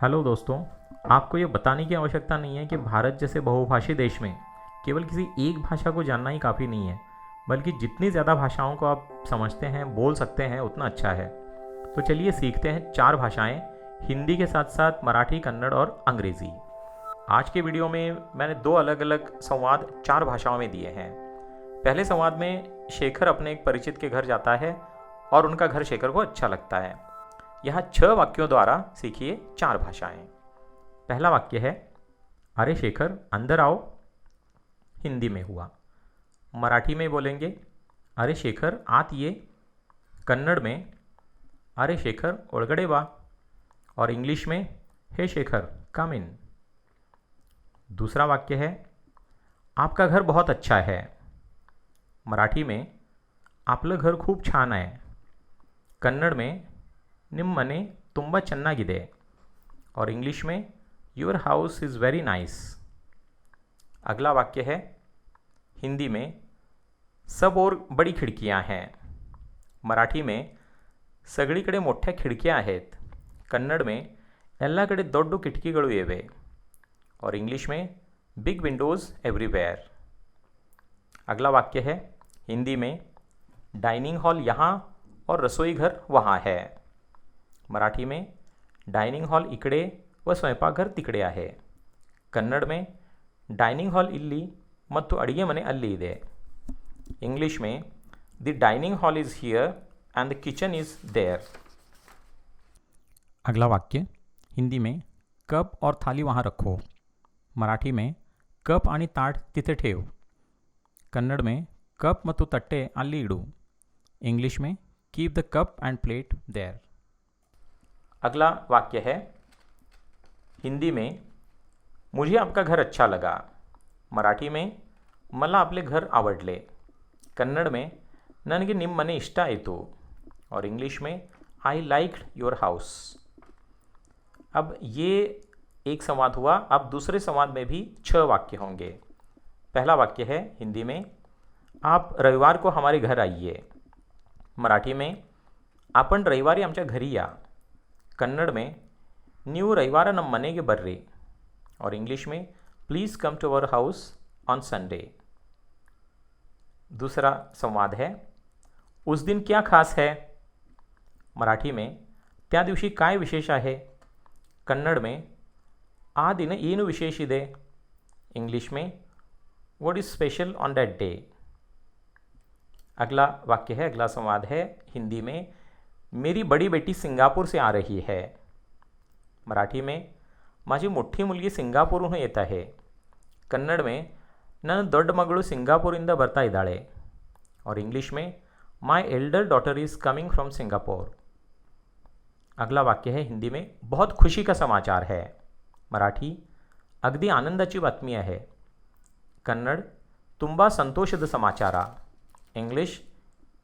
Hello दोस्तों, आपको ये बताने की आवश्यकता नहीं है कि भारत जैसे बहुभाषी देश में केवल किसी एक भाषा को जानना ही काफ़ी नहीं है, बल्कि जितनी ज़्यादा भाषाओं को आप समझते हैं, बोल सकते हैं, उतना अच्छा है। तो चलिए सीखते हैं 4 भाषाएं, हिंदी के साथ साथ मराठी, कन्नड़ और अंग्रेज़ी। आज के वीडियो में मैंने 2 अलग अलग संवाद 4 भाषाओं में दिए हैं। पहले संवाद में शेखर अपने एक परिचित के घर जाता है और उनका घर शेखर को अच्छा लगता है। यहाँ 6 वाक्यों द्वारा सीखिए 4 भाषाएं। पहला वाक्य है, अरे शेखर अंदर आओ। हिंदी में हुआ। मराठी में बोलेंगे, अरे शेखर आत ये। कन्नड़ में, अरे शेखर ओळगडे बा। और इंग्लिश में, हे शेखर कम इन। दूसरा वाक्य है, आपका घर बहुत अच्छा है। मराठी में, आपलं घर खूप छान आहे। कन्नड़ में, निम्मने तुम्बा चन्नागिदे। और इंग्लिश में, your house is very nice. अगला वाक्य है हिंदी में, सब और बड़ी खिडकियां हैं। मराठी में, सगळीकडे मोठ्या खिडक्या आहेत। कन्नड़ में, ಎಲ್ಲಕಡೆ ದೊಡ್ಡ ಕಿಟಕಿಗಳು ಇವೆ। और इंग्लिश में, बिग विंडोज़ एवरीवेयर। अगला वाक्य है हिंदी में, डाइनिंग हॉल यहाँ और रसोई घर वहाँ है। मराठी में, डायनिंग हॉल इकडे व स्वयंपाकघर तिकडे आहे। कन्नड़ में, डायनिंग हॉल इल्ली ಮತ್ತು ಅಡಿಗೆ ಮನೆ ಅಲ್ಲಿ ಇದೆ। इंग्लिश में, the dining hall is here and the kitchen is there. अगला वाक्य हिंदी में, कप और थाली वहाँ रखो। मराठी में, कप आणि ताट तिथे ठेव। कन्नड़ में, कप ಮತ್ತು ತಟ್ಟೆ ಅಲ್ಲಿ ಇಡು। इंग्लिश में, keep the cup and plate there. अगला वाक्य है हिंदी में, मुझे आपका घर अच्छा लगा। मराठी में, मला आपले घर आवडले। कन्नड़ में, ನನಗೆ ನಿಮ್ಮ ಮನೆ ಇಷ್ಟ ಆಯಿತು। और इंग्लिश में, आई लाइक्ड योर हाउस। अब ये एक संवाद हुआ। अब दूसरे संवाद में भी 6 वाक्य होंगे। पहला वाक्य है हिंदी में, आप रविवार को हमारे घर आइए। मराठी में, आपण रविवारी आमच्या घरी या। कन्नड़ में, ನೀವು ರವಿವಾರ ನಮ್ಮ ಮನೆಗೆ ಬರ್ರಿ। और इंग्लिश में, please come to our house on Sunday. दूसरा संवाद है, उस दिन क्या खास है। मराठी में, त्या दिवशी काय विशेष आहे। कन्नड़ में, आ दिन ಏನು ವಿಶೇಷ ಇದೆ। इंग्लिश में, what is special on that day. अगला वाक्य है, अगला संवाद है हिंदी में, मेरी बड़ी बेटी सिंगापुर से आ रही है। मराठी में, माझी मोठी मुलगी सिंगापूरहून येत आहे। कन्नड़ में, ನನ್ನ ದೊಡ್ಡ ಮಗಳು ಸಿಂಗಾಪುರಿಂದ ಬರ್ತಾ ಇದ್ದಾಳೆ। और इंग्लिश में, my elder daughter is coming from Singapore. अगला वाक्य है हिंदी में, बहुत खुशी का समाचार है। मराठी, अगदी आनंदाची बातमी आहे। कन्नड़, ತುಂಬಾ ಸಂತೋಷದ ಸಮಾಚಾರ। English,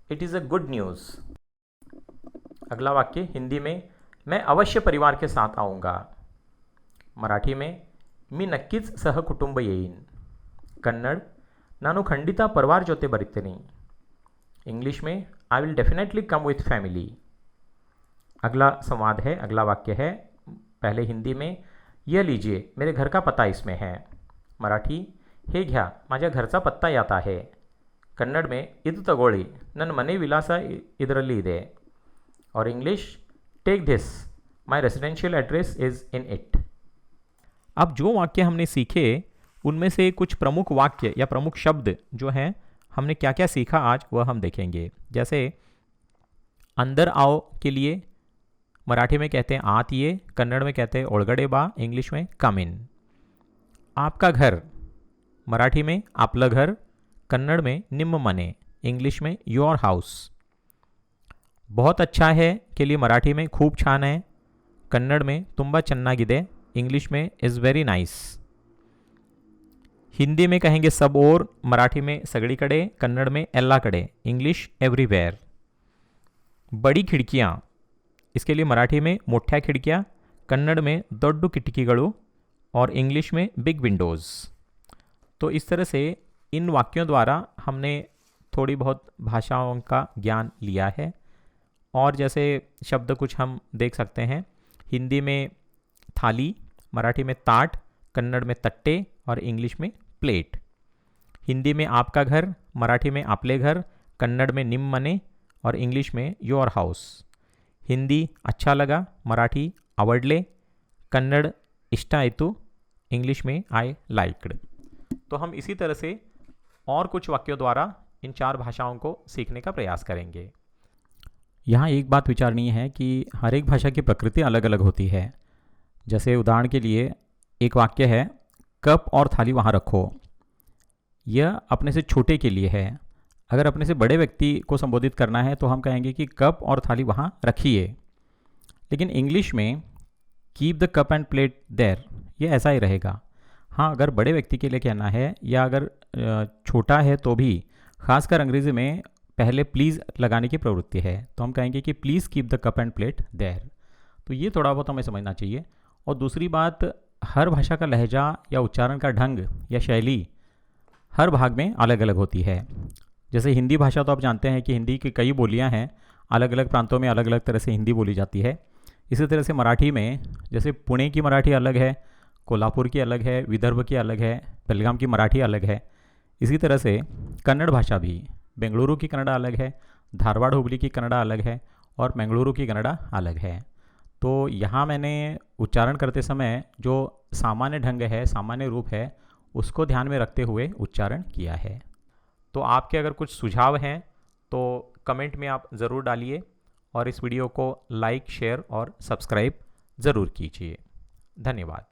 it is a good news. अगला वाक्य हिंदी में, मैं अवश्य परिवार के साथ आऊँगा। मराठी में, मी नक्कीच सहकुटुंब येईन। कन्नड़, ನಾನು ಖಂಡಿತ ಪರಿವಾರ ಜೊತೆ ಬರುತ್ತೇನೆ। इंग्लिश में, I will definitely come with family. अगला संवाद है, अगला वाक्य है पहले हिंदी में, यह लीजिए मेरे घर का पता इसमें है। मराठी, हे घ्या माझ्या घरचा पत्ता यात आहे। कन्नड़ में, ಇದು ತಗೊಳ್ಳಿ ನನ್ನ ಮನೆ ವಿಳಾಸ ಇದರಲ್ಲಿ ಇದೆ। और English, take this my residential address is in it. अब जो वाक्य हमने सीखे उनमें से कुछ प्रमुख वाक्य या प्रमुख शब्द जो हैं, हमने क्या क्या सीखा आज वह हम देखेंगे। जैसे अंदर आओ के लिए मराठी में कहते हैं आत ये, कन्नड़ में कहते हैं ओळगडे बा, इंग्लिश में कम इन। आपका घर, मराठी में आपलं घर, कन्नड़ में निम्म मने, इंग्लिश में योर हाउस। बहुत अच्छा है के लिए मराठी में खूब छान है। कन्नड़ में तुम्बा चन्नागिदे, इंग्लिश में इज़ वेरी नाइस। हिंदी में कहेंगे सब और, मराठी में सगळीकडे, कन्नड़ में ಎಲ್ಲಕಡೆ, इंग्लिश एवरीवेयर। बड़ी खिड़कियाँ, इसके लिए मराठी में मोठ्या खिड़कियाँ, कन्नड़ में ದೊಡ್ಡ ಕಿಟಕಿಗಳು और इंग्लिश में बिग विंडोज़। तो इस तरह से इन वाक्यों द्वारा हमने थोड़ी बहुत भाषाओं का ज्ञान लिया है। और जैसे शब्द कुछ हम देख सकते हैं, हिंदी में थाली, मराठी में ताट, कन्नड़ में तट्टे और इंग्लिश में प्लेट। हिंदी में आपका घर, मराठी में आपले घर, कन्नड़ में निम मने और इंग्लिश में योर हाउस। हिंदी अच्छा लगा, मराठी आवडले, कन्नड़ इष्ट आयतु, इंग्लिश में आई लाइक्ड। तो हम इसी तरह से और कुछ वाक्यों द्वारा इन 4 भाषाओं को सीखने का प्रयास करेंगे। यहाँ एक बात विचारणीय है कि हर एक भाषा की प्रकृति अलग अलग होती है। जैसे उदाहरण के लिए एक वाक्य है, कप और थाली वहाँ रखो। यह अपने से छोटे के लिए है। अगर अपने से बड़े व्यक्ति को संबोधित करना है तो हम कहेंगे कि कप और थाली वहाँ रखिए। लेकिन इंग्लिश में keep the cup and plate there, ये ऐसा ही रहेगा। हाँ, अगर बड़े व्यक्ति के लिए कहना है या अगर छोटा है तो भी, खासकर अंग्रेज़ी में पहले प्लीज़ लगाने की प्रवृत्ति है, तो हम कहेंगे कि please keep the cup and plate there. तो ये थोड़ा बहुत हमें समझना चाहिए। और दूसरी बात, हर भाषा का लहजा या उच्चारण का ढंग या शैली हर भाग में अलग अलग होती है। जैसे हिंदी भाषा तो आप जानते हैं कि हिंदी की कई बोलियां हैं, अलग अलग प्रांतों में अलग अलग तरह से हिंदी बोली जाती है। इसी तरह से मराठी में जैसे पुणे की मराठी अलग है, कोल्हापुर की अलग है, विदर्भ की अलग है, बेलगाम की मराठी अलग है। इसी तरह से कन्नड़ भाषा भी, बेंगलुरु की कन्नड़ा अलग है, धारवाड़ हुबली की कन्नड़ा अलग है और मंगलुरु की कन्नड़ा अलग है। तो यहाँ मैंने उच्चारण करते समय जो सामान्य ढंग है, सामान्य रूप है, उसको ध्यान में रखते हुए उच्चारण किया है। तो आपके अगर कुछ सुझाव हैं तो कमेंट में आप ज़रूर डालिए और इस वीडियो को लाइक, शेयर और सब्सक्राइब ज़रूर कीजिए। धन्यवाद।